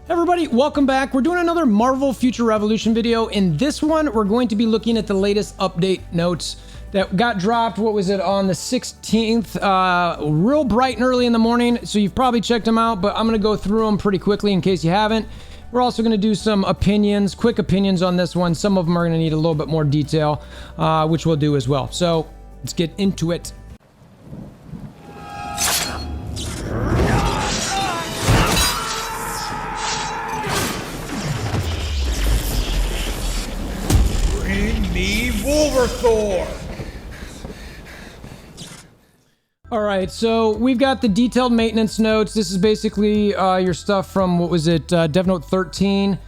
Everybody, welcome back. We're doing another Marvel Future Revolution video. In this one, we're going to be looking at the latest update notes that got dropped, what was it, on the 16th, real bright and early in the morning, so you've probably checked them out, but I'm going to go through them pretty quickly in case you haven't. We're also going to do some opinions, quick opinions on this one. Some of them are going to need a little bit more detail, which we'll do as well. So let's get into it. WolverThor! All right, so we've got the detailed maintenance notes. This is basically your stuff from, what was it, Dev Note 13.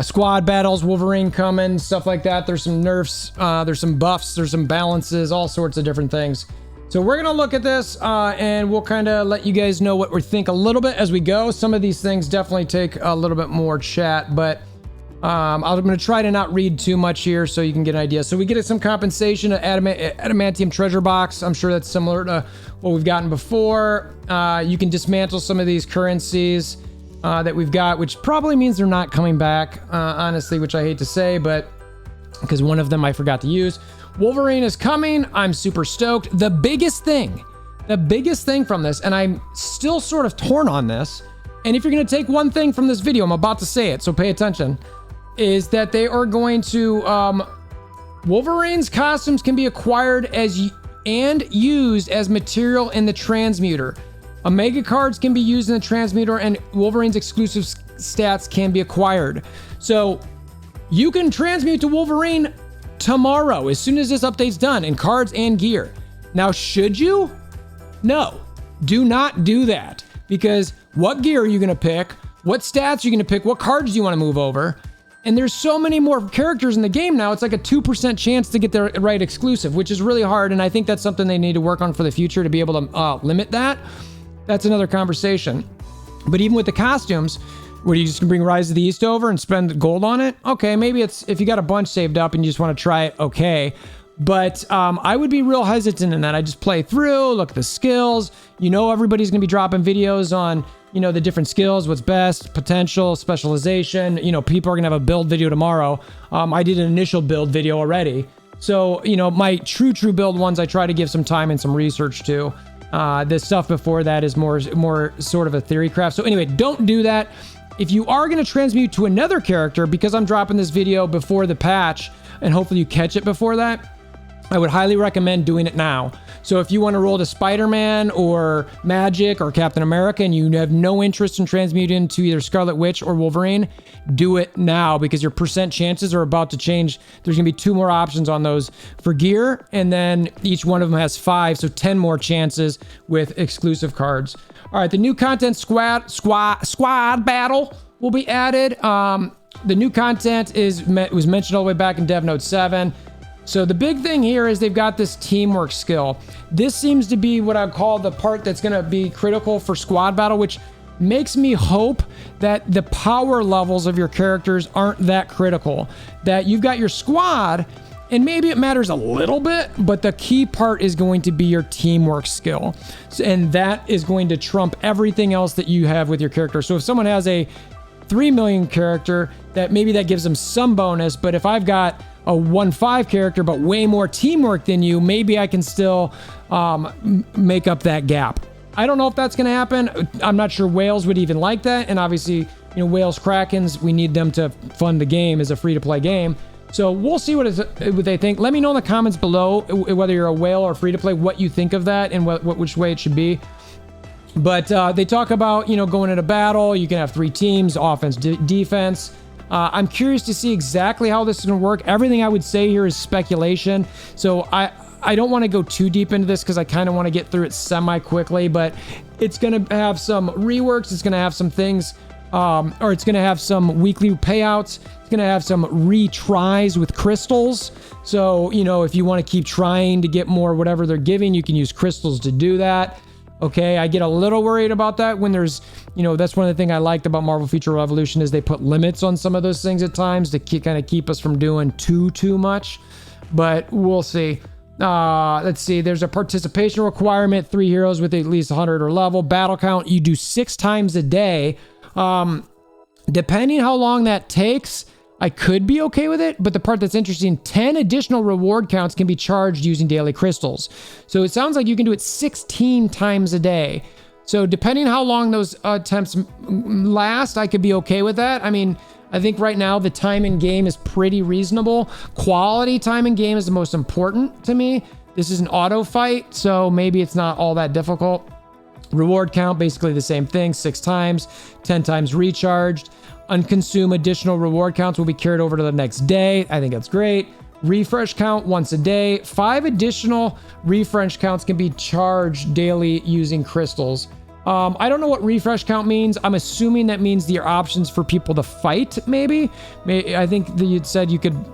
Squad battles, Wolverine coming, stuff like that. There's some nerfs, there's some buffs, there's some balances, all sorts of different things. So we're going to look at this and we'll kind of let you guys know what we think a little bit as we go. Some of these things definitely take a little bit more chat, but I'm going to try to not read too much here so you can get an idea. So we get some compensation, adamantium treasure box. I'm sure that's similar to what we've gotten before. You can dismantle some of these currencies that we've got, which probably means they're not coming back, honestly, which I hate to say, but because one of them I forgot to use. Wolverine is coming. I'm super stoked. The biggest thing from this, and I'm still sort of torn on this, and if you're going to take one thing from this video, I'm about to say it, so pay attention, is that they are going to, Wolverine's costumes can be acquired and used as material in the transmuter. Omega cards can be used in the transmuter and Wolverine's exclusive stats can be acquired. So you can transmute to Wolverine tomorrow as soon as this update's done in cards and gear. Now, should you? No, do not do that, because what gear are you going to pick? What stats are you going to pick? What cards do you want to move over? And there's so many more characters in the game now, it's like a 2% chance to get the right exclusive, which is really hard, and I think that's something they need to work on for the future to be able to limit that. That's another conversation. But even with the costumes, what, are you just gonna bring Rise of the East over and spend gold on it? Okay, maybe it's, if you got a bunch saved up and you just want to try it, okay. But I would be real hesitant in that. I just play through, look at the skills. You know, everybody's gonna be dropping videos on, you know, the different skills, what's best, potential, specialization. You know, people are gonna have a build video tomorrow. I did an initial build video already. So, you know, my true build ones, I try to give some time and some research to. The stuff before that is more sort of a theory craft. So anyway, don't do that. If you are gonna transmute to another character, because I'm dropping this video before the patch, and hopefully you catch it before that, I would highly recommend doing it now. So if you want to roll to Spider-Man or Magic or Captain America and you have no interest in transmuting to either Scarlet Witch or Wolverine, do it now, because your percent chances are about to change. There's going to be 2 more options on those for gear, and then each one of them has 5, so 10 more chances with exclusive cards. All right, the new content squad battle will be added. The new content was mentioned all the way back in Dev Note 7. So the big thing here is they've got this teamwork skill. This seems to be what I call the part that's going to be critical for squad battle, which makes me hope that the power levels of your characters aren't that critical. That you've got your squad, and maybe it matters a little bit, but the key part is going to be your teamwork skill. And that is going to trump everything else that you have with your character. So if someone has a 3 million character, that maybe that gives them some bonus, but if I've got a 1-5 character but way more teamwork than you, maybe I can still make up that gap. I don't know if that's going to happen. I'm not sure Whales would even like that, and obviously, you know, Whales Krakens, we need them to fund the game as a free-to-play game. So we'll see what they think. Let me know in the comments below whether you're a whale or free-to-play, what you think of that and which way it should be. But they talk about, you know, going into battle, you can have 3 teams, offense, defense. I'm curious to see exactly how this is going to work. Everything I would say here is speculation. So I don't want to go too deep into this because I kind of want to get through it semi-quickly, but it's going to have some reworks. It's going to have some things, or it's going to have some weekly payouts. It's going to have some retries with crystals. So, you know, if you want to keep trying to get more whatever they're giving, you can use crystals to do that. Okay, I get a little worried about that when there's, you know, that's one of the things I liked about Marvel Future Revolution is they put limits on some of those things at times to kind of keep us from doing too much. But we'll see. Let's see. There's a participation requirement. 3 heroes with at least 100 or level. Battle count, you do 6 times a day. Depending how long that takes, I could be okay with it, but the part that's interesting, 10 additional reward counts can be charged using daily crystals. So it sounds like you can do it 16 times a day. So depending how long those attempts last, I could be okay with that. I mean, I think right now the time in game is pretty reasonable. Quality time in game is the most important to me. This is an auto fight, so maybe it's not all that difficult. Reward count, basically the same thing, 6 times, 10 times recharged. Unconsumed additional reward counts will be carried over to the next day. I think that's great. Refresh count once a day. 5 additional refresh counts can be charged daily using crystals. I don't know what refresh count means. I'm assuming that means your options for people to fight, maybe. I think that you'd said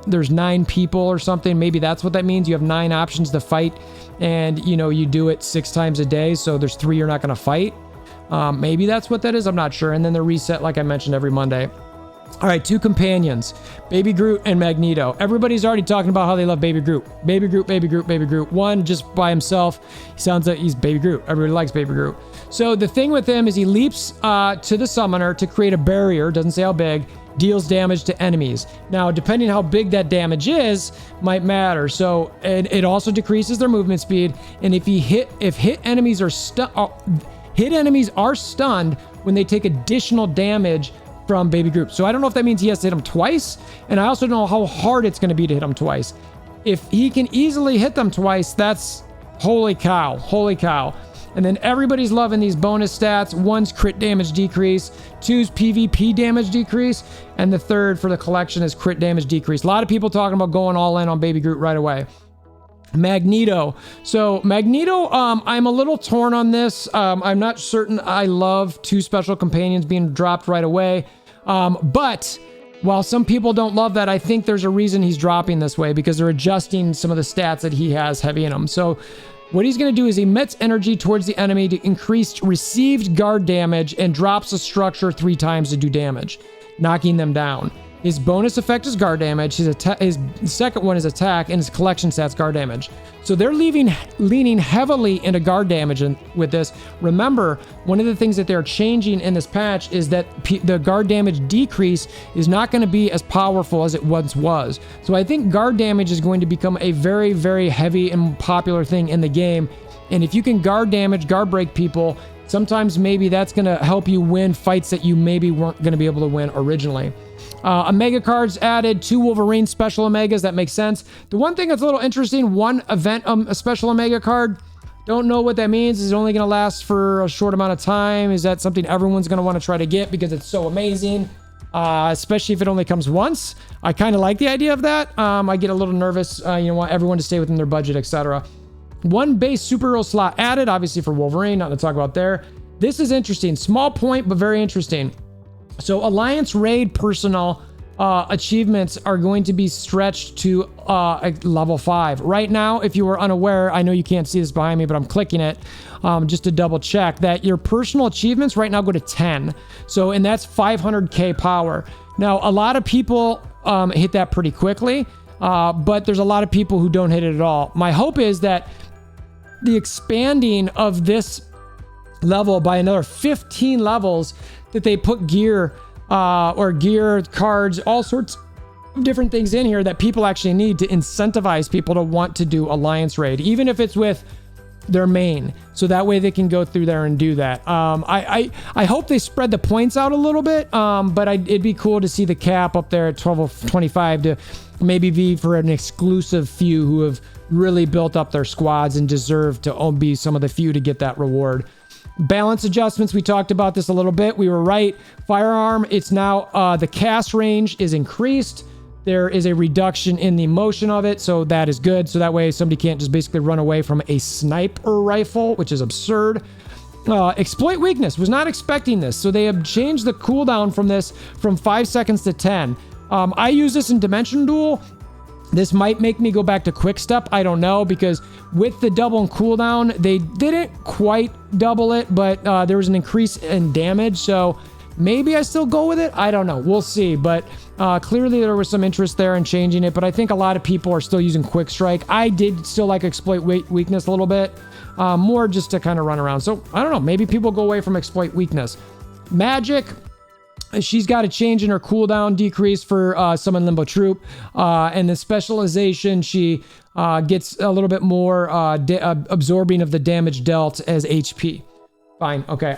there's 9 people or something. Maybe that's what that means. You have 9 options to fight, and you do it 6 times a day. So there's 3 you're not going to fight. Maybe that's what that is. I'm not sure. And then they're reset, like I mentioned, every Monday. All right, 2 companions, Baby Groot and Magneto. Everybody's already talking about how they love Baby Groot. Baby Groot, Baby Groot, Baby Groot. One just by himself, he sounds like he's Baby Groot. Everybody likes Baby Groot. So the thing with him is he leaps to the summoner to create a barrier, doesn't say how big, deals damage to enemies. Now, depending how big that damage is, might matter. So it also decreases their movement speed. And if hit enemies are stunned when they take additional damage from Baby Groot. So I don't know if that means he has to hit him twice, and I also don't know how hard it's going to be to hit him twice. If he can easily hit them twice, that's holy cow. And then everybody's loving these bonus stats. 1's crit damage decrease, 2's PvP damage decrease, and the 3rd for the collection is crit damage decrease. A lot of people talking about going all in on Baby Groot right away. Magneto. So Magneto, I'm a little torn on this. I'm not certain I love 2 special companions being dropped right away. But while some people don't love that, I think there's a reason he's dropping this way, because they're adjusting some of the stats that he has heavy in him. So what he's going to do is he emits energy towards the enemy to increase received guard damage and drops a structure 3 times to do damage, knocking them down. His bonus effect is guard damage. His second one is attack, and his collection stats guard damage. So they're leaning heavily into guard damage with this. Remember, one of the things that they're changing in this patch is that the guard damage decrease is not going to be as powerful as it once was. So I think guard damage is going to become a very, very heavy and popular thing in the game. And if you can guard break people, sometimes maybe that's going to help you win fights that you maybe weren't going to be able to win originally. Omega cards added, 2 Wolverine special Omegas. That makes sense. The one thing that's a little interesting, 1 event a special Omega card. Don't know what that means. Is it only going to last for a short amount of time? Is that something everyone's going to want to try to get because it's so amazing? Especially if it only comes once. I kind of like the idea of that. I get a little nervous. Want everyone to stay within their budget, etc. 1 base superhero slot added, obviously for Wolverine. Nothing to talk about there. This is interesting. Small point, but very interesting. So Alliance Raid personnel achievements are going to be stretched to level 5. Right now, if you were unaware, I know you can't see this behind me, but I'm clicking it just to double check that your personal achievements right now go to 10. So, and that's 500k power. Now, a lot of people hit that pretty quickly, but there's a lot of people who don't hit it at all. My hope is that the expanding of this level by another 15 levels, that they put gear cards, all sorts of different things in here that people actually need to incentivize people to want to do Alliance Raid, even if it's with their main, so that way they can go through there and do that. I hope they spread the points out a little bit, but it'd be cool to see the cap up there at 12 of 25 to maybe be for an exclusive few who have really built up their squads and deserve to be some of the few to get that reward. Balance adjustments, we talked about this a little bit. We were right. Firearm, it's now the cast range is increased. There is a reduction in the motion of it, so that is good. So that way somebody can't just basically run away from a sniper rifle, which is absurd. Exploit weakness, was not expecting this. So they have changed the cooldown from this from 5 seconds to 10. I use this in Dimension Duel. This might make me go back to Quick Step. I don't know, because with the double and cooldown, they didn't quite double it, but there was an increase in damage. So maybe I still go with it. I don't know. We'll see. But clearly there was some interest there in changing it. But I think a lot of people are still using Quick Strike. I did still like Exploit Weakness a little bit. More just to kind of run around. So I don't know. Maybe people go away from Exploit Weakness. Magic. she's got a change in her cooldown decrease for Summon Limbo Troop. And the specialization, she gets a little bit more absorbing of the damage dealt as HP. Fine. Okay.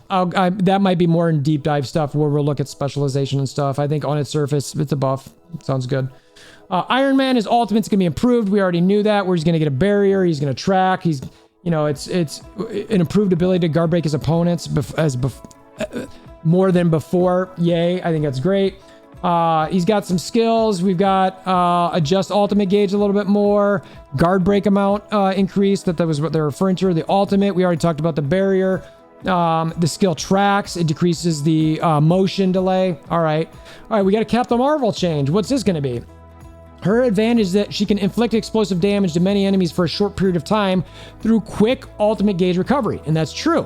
That might be more in deep dive stuff where we'll look at specialization and stuff. I think on its surface, it's a buff. Sounds good. Iron Man, his ultimate's going to be improved. We already knew that, where he's going to get a barrier. He's going to track. He's, you know, it's an improved ability to guard break his opponents more than before. Yay. I think that's great. He's got some skills. We've got adjust ultimate gauge a little bit more. Guard break amount increased. That was what they're referring to. The ultimate, we already talked about the barrier. The skill tracks. It decreases the motion delay. All right, we got a Captain Marvel change. What's this going to be? Her advantage is that she can inflict explosive damage to many enemies for a short period of time through quick ultimate gauge recovery. And that's true.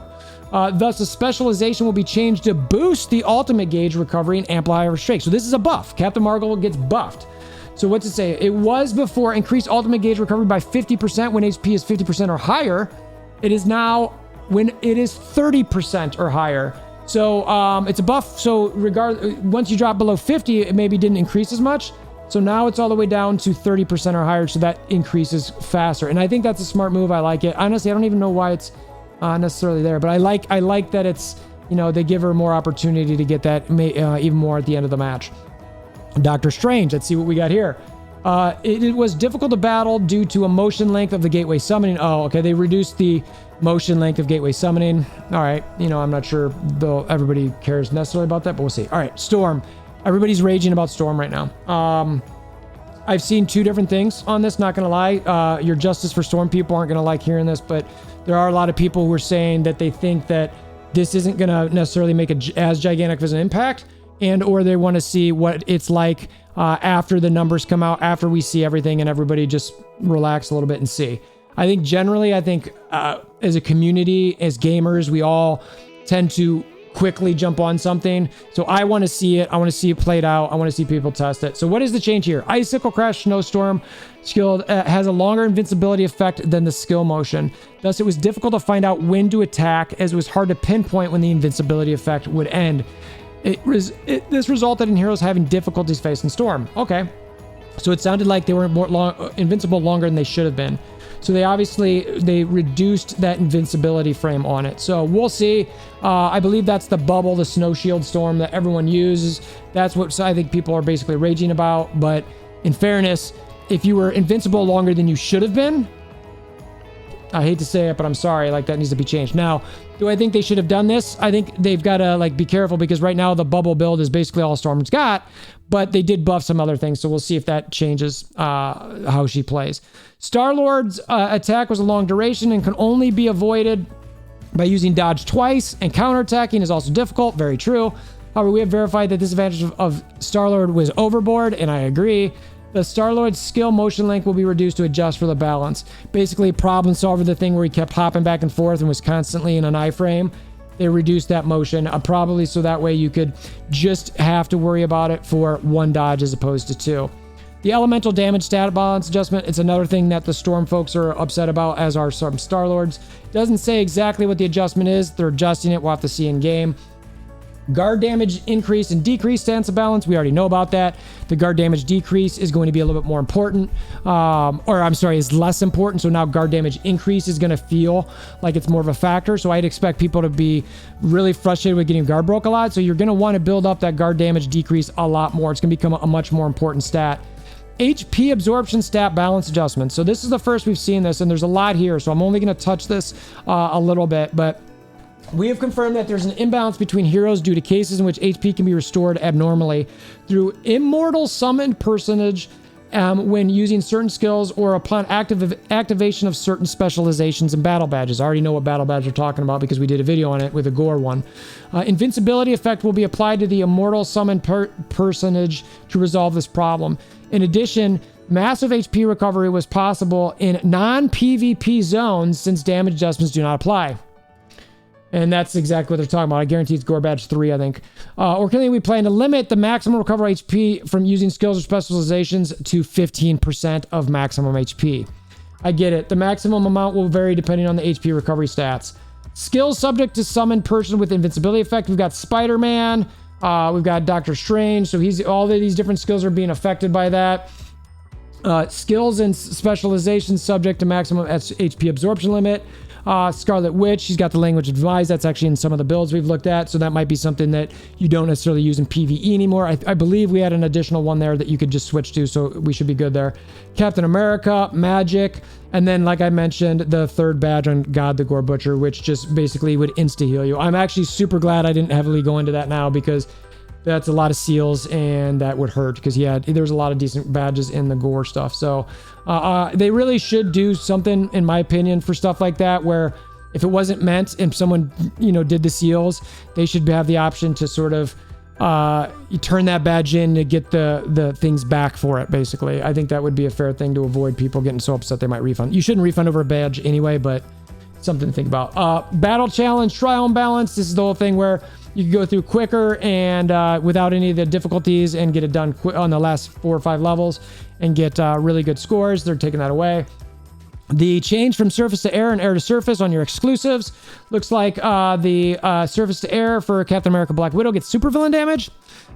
Thus, the specialization will be changed to boost the ultimate gauge recovery and amplify her strength. So this is a buff. Captain Marvel gets buffed. So what's it say? It was before increased ultimate gauge recovery by 50% when HP is 50% or higher. It is now when it is 30% or higher. So it's a buff. So once you drop below 50, it maybe didn't increase as much. So now it's all the way down to 30% or higher. So that increases faster. And I think that's a smart move. I like it. Honestly, I don't even know why it's necessarily there, but I like that it's, you know, they give her more opportunity to get that even more at the end of the match. Doctor Strange, let's see what we got here. It was difficult to battle due to a motion length of the gateway summoning. Oh, okay, they reduced the motion length of gateway summoning. All right, you know, I'm not sure though everybody cares necessarily about that, but we'll see. All right, Storm. Everybody's raging about Storm right now. I've seen two different things on this, not gonna lie. Your Justice for Storm people aren't gonna like hearing this, but there are a lot of people who are saying that they think that this isn't gonna necessarily make as gigantic of an impact, and or they want to see what it's like after the numbers come out, after we see everything and everybody just relax a little bit and see. I think generally, as a community, as gamers, we all tend to quickly jump on something. So I want to see it. I want to see it played out. I want to see people test it. So what is the change here? Icicle Crash Snowstorm skill has a longer invincibility effect than the skill motion. Thus, it was difficult to find out when to attack, as it was hard to pinpoint when the invincibility effect would end. This resulted in heroes having difficulties facing Storm. Okay. So it sounded like they were invincible longer than they should have been. So they reduced that invincibility frame on it. So we'll see. I believe that's the bubble, the snow shield storm that everyone uses. That's what I think people are basically raging about. But in fairness, if you were invincible longer than you should have been, I hate to say it, but I'm sorry, like that needs to be changed. Now, do I think they should have done this? I think they've got to like be careful, because right now the bubble build is basically all Storm's got, but they did buff some other things. So we'll see if that changes how she plays. StarLord's attack was a long duration and can only be avoided by using dodge twice, and counterattacking is also difficult. Very true. However, we have verified that this advantage of StarLord was overboard, and I agree. The StarLord's skill motion length will be reduced to adjust for the balance. Basically, Problem Solver, the thing where he kept hopping back and forth and was constantly in an iframe, they reduced that motion, probably so that way you could just have to worry about it for one dodge as opposed to two. The elemental damage stat balance adjustment, it's another thing that the Storm folks are upset about, as are some StarLords. Doesn't say exactly what the adjustment is. They're adjusting it. We'll have to see in game. Guard damage increase and decrease stance of balance. We already know about that. The guard damage decrease is going to be a little bit more important. Is less important. So now guard damage increase is going to feel like it's more of a factor. So I'd expect people to be really frustrated with getting guard broke a lot. So you're going to want to build up that guard damage decrease a lot more. It's going to become a much more important stat. HP absorption stat balance adjustment. So this is the first we've seen this, and there's a lot here. So I'm only going to touch this a little bit, but we have confirmed that there's an imbalance between heroes due to cases in which HP can be restored abnormally through immortal summoned personage when using certain skills or upon activation of certain specializations and battle badges. I already know what battle badge we're talking about because we did a video on it with a gore one. Invincibility effect will be applied to the immortal summoned personage to resolve this problem. In addition, massive HP recovery was possible in non-PvP zones since damage adjustments do not apply. And that's exactly what they're talking about. I guarantee it's Gore Badge 3, I think. Or can we plan to limit the maximum recovery HP from using skills or specializations to 15% of maximum HP? I get it. The maximum amount will vary depending on the HP recovery stats. Skills subject to summoned person with invincibility effect. We've got Spider-Man. We've got Doctor Strange. So all of these different skills are being affected by that. Skills and specializations subject to maximum HP absorption limit. Scarlet Witch, she's got the language of demise. That's actually in some of the builds we've looked at. So that might be something that you don't necessarily use in PvE anymore. I believe we had an additional one there that you could just switch to. So we should be good there. Captain America, magic. And then, like I mentioned, the third badge on God the Gore Butcher, which just basically would insta-heal you. I'm actually super glad I didn't heavily go into that now because that's a lot of seals and that would hurt because there's a lot of decent badges in the gore stuff. So they really should do something, in my opinion, for stuff like that, where if it wasn't meant and someone, did the seals, they should have the option to sort of you turn that badge in to get the things back for it, basically. I think that would be a fair thing to avoid people getting so upset they might refund. You shouldn't refund over a badge anyway, but something to think about. Battle challenge, trial and balance. This is the whole thing where you can go through quicker and without any of the difficulties and get it done on the last 4 or 5 levels and get really good scores. They're taking that away. The change from surface to air and air to surface on your exclusives. Looks like the surface to air for Captain America Black Widow gets supervillain damage.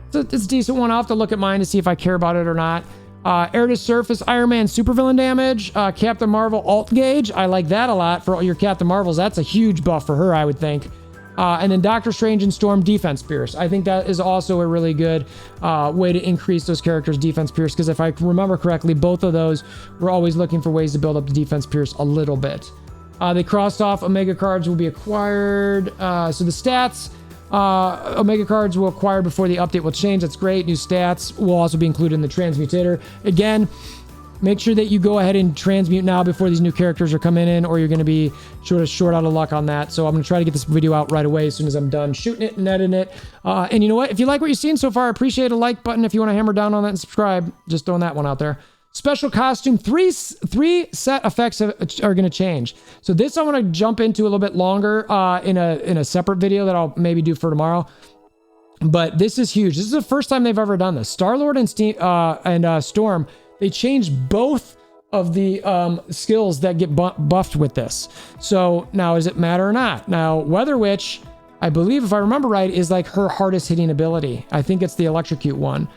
So it's a decent one. I'll have to look at mine to see if I care about it or not. Air to surface Iron Man supervillain damage. Captain Marvel alt gauge. I like that a lot for all your Captain Marvels. That's a huge buff for her, I would think. And then Doctor Strange and Storm defense pierce. I think that is also a really good way to increase those characters' defense pierce, because if I remember correctly, both of those were always looking for ways to build up the defense pierce a little bit. They crossed off Omega cards will be acquired. So the stats, Omega cards will acquire before the update will change. That's great. New stats will also be included in the transmutator. Again, make sure that you go ahead and transmute now before these new characters are coming in, or you're going to be short out of luck on that. So I'm going to try to get this video out right away as soon as I'm done shooting it and editing it. And you know what? If you like what you've seen so far, I appreciate a like button. If you want to hammer down on that and subscribe, just throwing that one out there. Special costume, three set effects are going to change. So this I want to jump into a little bit longer in a separate video that I'll maybe do for tomorrow. But this is huge. This is the first time they've ever done this. StarLord and Storm, they changed both of the skills that get buffed with this. So now, does it matter or not? Now, Weather Witch, I believe, if I remember right, is like her hardest hitting ability. I think it's the Electrocute one.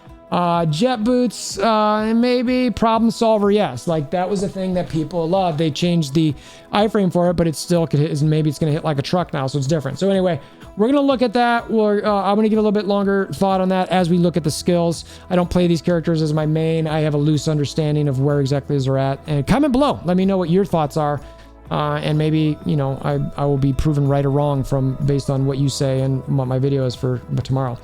Jet Boots, maybe. Problem Solver, yes. Like, that was a thing that people loved. They changed the iframe for it, but it still could hit, maybe it's going to hit like a truck now, so it's different. So anyway, we're going to look at that. I'm going to give a little bit longer thought on that as we look at the skills. I don't play these characters as my main. I have a loose understanding of where exactly they're at. And comment below. Let me know what your thoughts are. And maybe, I will be proven right or wrong based on what you say and what my video is for tomorrow.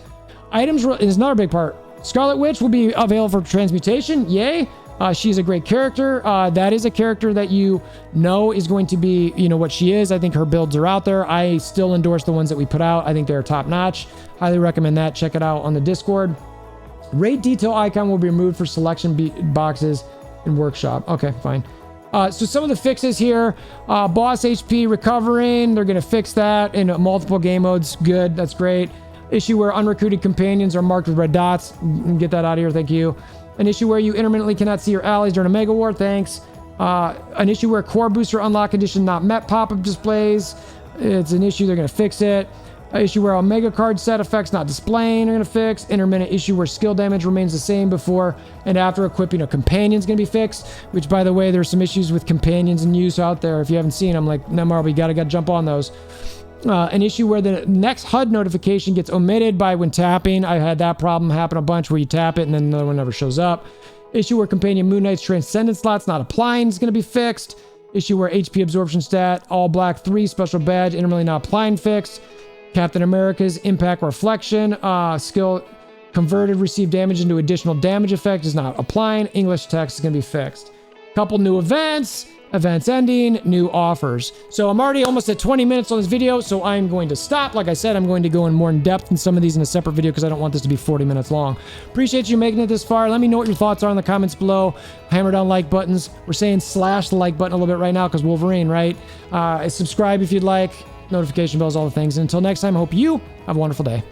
Items is another big part. Scarlet Witch will be available for transmutation. Yay. She's a great character. That is a character that is going to be, what she is. I think her builds are out there. I still endorse the ones that we put out. I think they're top notch. Highly recommend that. Check it out on the Discord. Raid detail icon will be removed for selection boxes in workshop. Okay, fine. So some of the fixes here, boss HP recovering. They're going to fix that in multiple game modes. Good. That's great. Issue where unrecruited companions are marked with red dots. Get that out of here. Thank you. An issue where you intermittently cannot see your allies during a mega war. Thanks. An issue where core booster unlock condition not met pop-up displays. It's an issue. They're going to fix it. An issue where Omega card set effects not displaying. They're going to fix. Intermittent issue where skill damage remains the same before and after equipping a companion is going to be fixed. Which, by the way, there's some issues with companions in use out there. If you haven't seen them, like Nemar, we got to jump on those. An issue where the next HUD notification gets omitted when tapping. I had that problem happen a bunch where you tap it and then another one never shows up. Issue where Companion Moon Knight's Transcendent slot's not applying is going to be fixed. Issue where HP absorption stat, all black 3, special badge, intermittently not applying fixed. Captain America's Impact Reflection, skill converted, receive damage into additional damage effect is not applying. English text is going to be fixed. Couple new events ending, new offers. So I'm already almost at 20 minutes on this video, so I'm going to stop. Like I said, I'm going to go in more in depth in some of these in a separate video because I don't want this to be 40 minutes long. Appreciate you making it this far. Let me know what your thoughts are in the comments below. Hammer down like buttons. We're saying slash the like button a little bit right now because Wolverine, right? Subscribe if you'd like. Notification bells, all the things. And until next time, I hope you have a wonderful day.